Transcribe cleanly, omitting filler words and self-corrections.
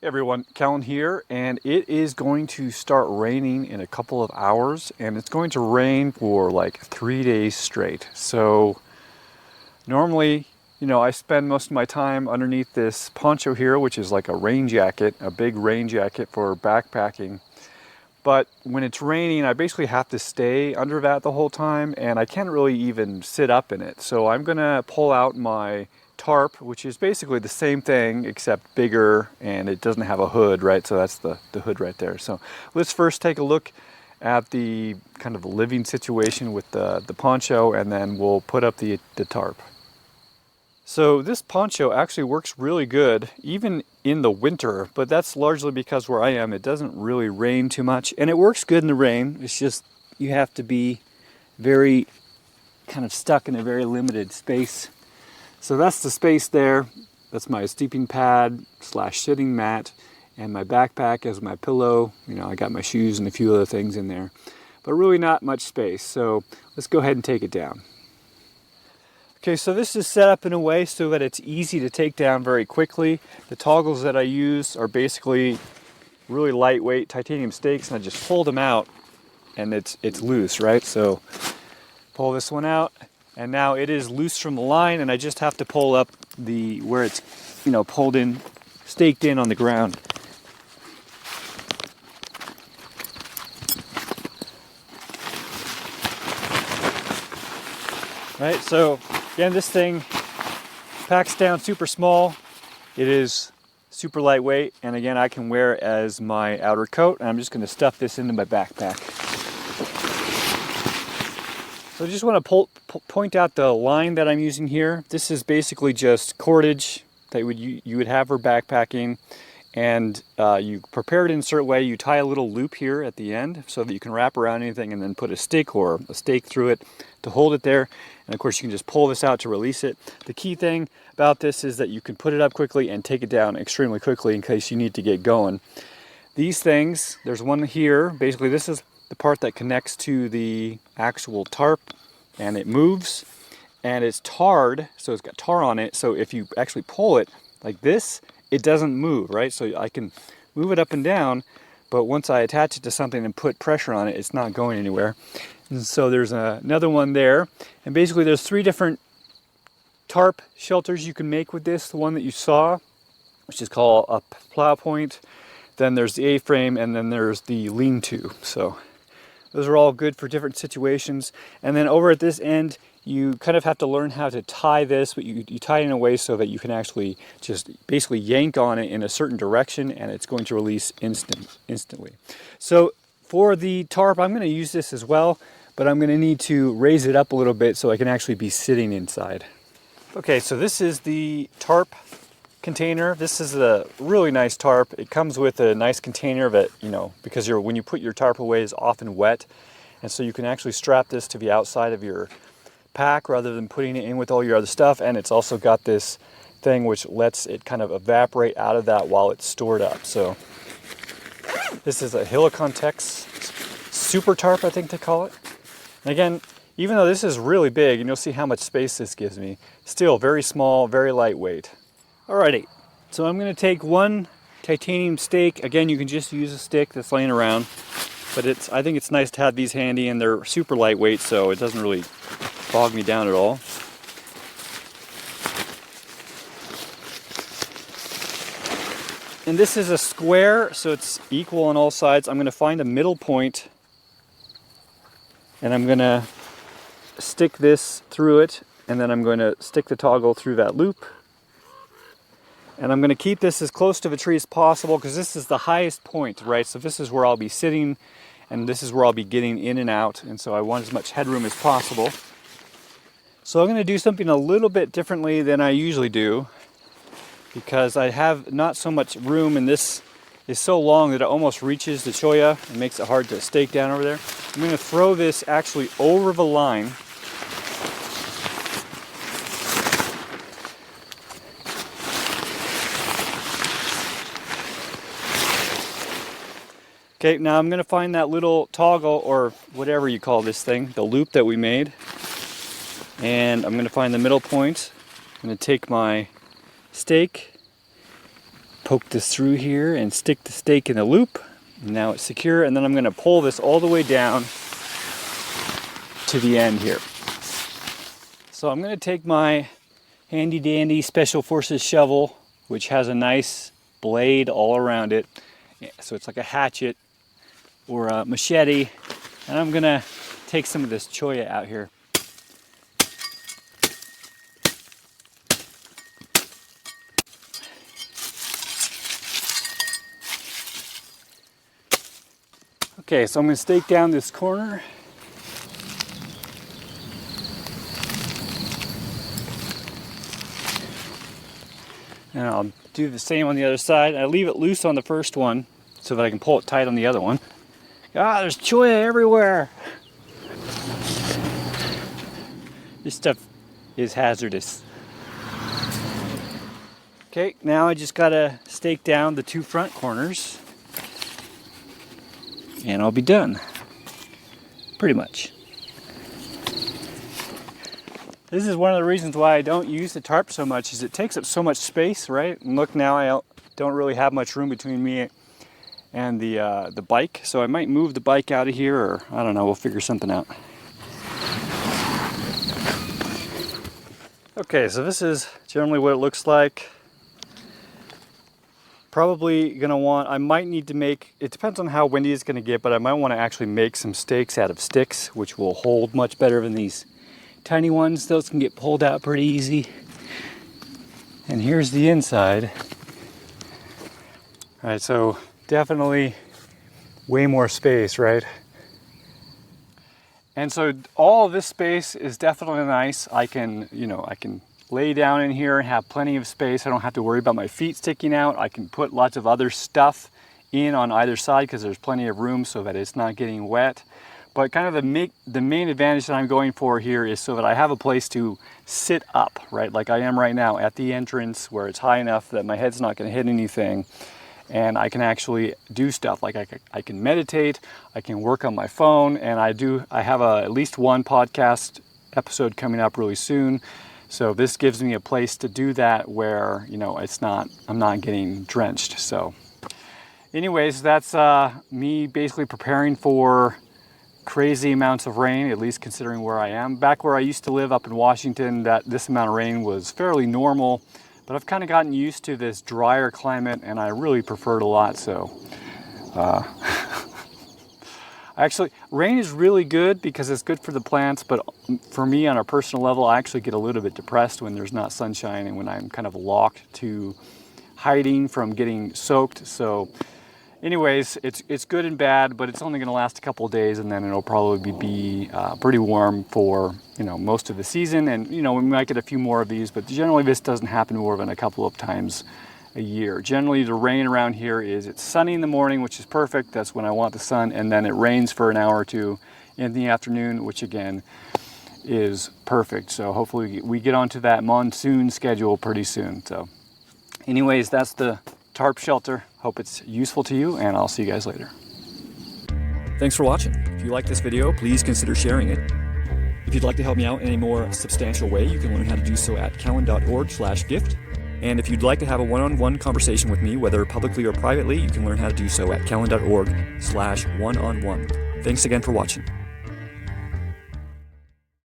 Hey everyone, Cahlen here, and it is going to start raining in a couple of hours, and it's going to rain for like 3 days straight. So normally, I spend most of my time underneath this poncho here, which is like a rain jacket, a big rain jacket for backpacking. But when it's raining, I basically have to stay under that the whole time, and I can't really even sit up in it. So I'm gonna pull out my tarp, which is basically the same thing except bigger, and it doesn't have a hood, right? So that's the hood right there. So let's first take a look at the kind of living situation with the poncho, and then we'll put up the tarp. So this poncho actually works really good even in the winter, but that's largely because where I am it doesn't really rain too much, and it works good in the rain. It's just you have to be very kind of stuck in a very limited space. So that's the space there. That's my sleeping pad slash sitting mat, and my backpack as my pillow. I got my shoes and a few other things in there, but really not much space. So let's go ahead and take it down. Okay, so this is set up in a way so that it's easy to take down very quickly. The toggles that I use are basically really lightweight titanium stakes, and I just pull them out and it's loose, right? So pull this one out, and now it is loose from the line, and I just have to pull up where it's pulled in, staked in on the ground. Right, so again, this thing packs down super small. It is super lightweight, and again, I can wear it as my outer coat, and I'm just going to stuff this into my backpack. So I just want to point out the line that I'm using here. This is basically just cordage that you would have for backpacking, and you prepare it in a certain way. You tie a little loop here at the end so that you can wrap around anything and then put a stick or a stake through it to hold it there. And of course you can just pull this out to release it. The key thing about this is that you can put it up quickly and take it down extremely quickly in case you need to get going. These things, there's one here. Basically this is the part that connects to the actual tarp, and it moves, and it's tarred, so it's got tar on it. So if you actually pull it like this, it doesn't move, right? So I can move it up and down, but once I attach it to something and put pressure on it, it's not going anywhere. And so there's another one there, and basically there's 3 different tarp shelters you can make with this. The one that you saw, which is called a plow point, then there's the A-frame, and then there's the lean-to. So those are all good for different situations. And then over at this end, you kind of have to learn how to tie this, but you tie it in a way so that you can actually just basically yank on it in a certain direction, and it's going to release instantly. So for the tarp, I'm going to use this as well, but I'm going to need to raise it up a little bit so I can actually be sitting inside. Okay, so this is the tarp container. This is a really nice tarp. It comes with a nice container that, because when you put your tarp away, it's often wet, and so you can actually strap this to the outside of your pack rather than putting it in with all your other stuff. And it's also got this thing which lets it kind of evaporate out of that while it's stored up. So this is a Helicontex Super Tarp, I think they call it. And again, even though this is really big, and you'll see how much space this gives me, still very small, very lightweight. Alrighty, so I'm going to take one titanium stake. Again, you can just use a stick that's laying around, but I think it's nice to have these handy, and they're super lightweight, so it doesn't really bog me down at all. And this is a square, so it's equal on all sides. I'm going to find a middle point, and I'm going to stick this through it, and then I'm going to stick the toggle through that loop. And I'm going to keep this as close to the tree as possible because this is the highest point, right? So this is where I'll be sitting, and this is where I'll be getting in and out, and so I want as much headroom as possible. So I'm going to do something a little bit differently than I usually do, because I have not so much room, and this is so long that it almost reaches the cholla and makes it hard to stake down over there. I'm going to throw this actually over the line. Okay, now I'm going to find that little toggle, or whatever you call this thing, the loop that we made. And I'm going to find the middle point. I'm going to take my stake, poke this through here and stick the stake in the loop. Now it's secure, and then I'm going to pull this all the way down to the end here. So I'm going to take my handy dandy Special Forces shovel, which has a nice blade all around it. So it's like a hatchet or a machete. And I'm going to take some of this cholla out here. Okay, so I'm going to stake down this corner. And I'll do the same on the other side. I leave it loose on the first one so that I can pull it tight on the other one. Ah, there's cholla everywhere. This stuff is hazardous. Okay, now I just gotta stake down the two front corners and I'll be done. Pretty much. This is one of the reasons why I don't use the tarp so much, is it takes up so much space, right? And look, now I don't really have much room between me and the bike, so I might move the bike out of here, or I don't know, we'll figure something out. Okay, so this is generally what it looks like. Probably gonna want, I might need to make, it depends on how windy it's gonna get, but I might want to actually make some stakes out of sticks, which will hold much better than these tiny ones. Those can get pulled out pretty easy. And here's the inside. All right, so definitely way more space, right? And so all of this space is definitely nice. I can lay down in here and have plenty of space. I don't have to worry about my feet sticking out. I can put lots of other stuff in on either side because there's plenty of room so that it's not getting wet. But kind of the main advantage that I'm going for here is so that I have a place to sit up, right? Like I am right now at the entrance where it's high enough that my head's not going to hit anything. And I can actually do stuff like I can meditate, I can work on my phone, and I have at least one podcast episode coming up really soon. So this gives me a place to do that where, I'm not getting drenched. So anyways, that's me basically preparing for crazy amounts of rain, at least considering where I am. Back where I used to live up in Washington, this amount of rain was fairly normal, but I've kind of gotten used to this drier climate and I really prefer it a lot. So actually, rain is really good because it's good for the plants, but for me on a personal level, I actually get a little bit depressed when there's not sunshine and when I'm kind of locked to hiding from getting soaked. So anyways, it's good and bad, but it's only going to last a couple of days, and then it'll probably be pretty warm for most of the season. And we might get a few more of these, but generally this doesn't happen more than a couple of times a year. Generally, the rain around here it's sunny in the morning, which is perfect. That's when I want the sun, and then it rains for an hour or two in the afternoon, which again is perfect. So hopefully we get onto that monsoon schedule pretty soon. So anyways, that's the tarp shelter. Hope it's useful to you, and I'll see you guys later. Thanks for watching. If you like this video, please consider sharing it. If you'd like to help me out in a more substantial way, you can learn how to do so at cahlen.org/gift. And if you'd like to have a one-on-one conversation with me, whether publicly or privately, you can learn how to do so at cahlen.org/one-on-one. Thanks again for watching.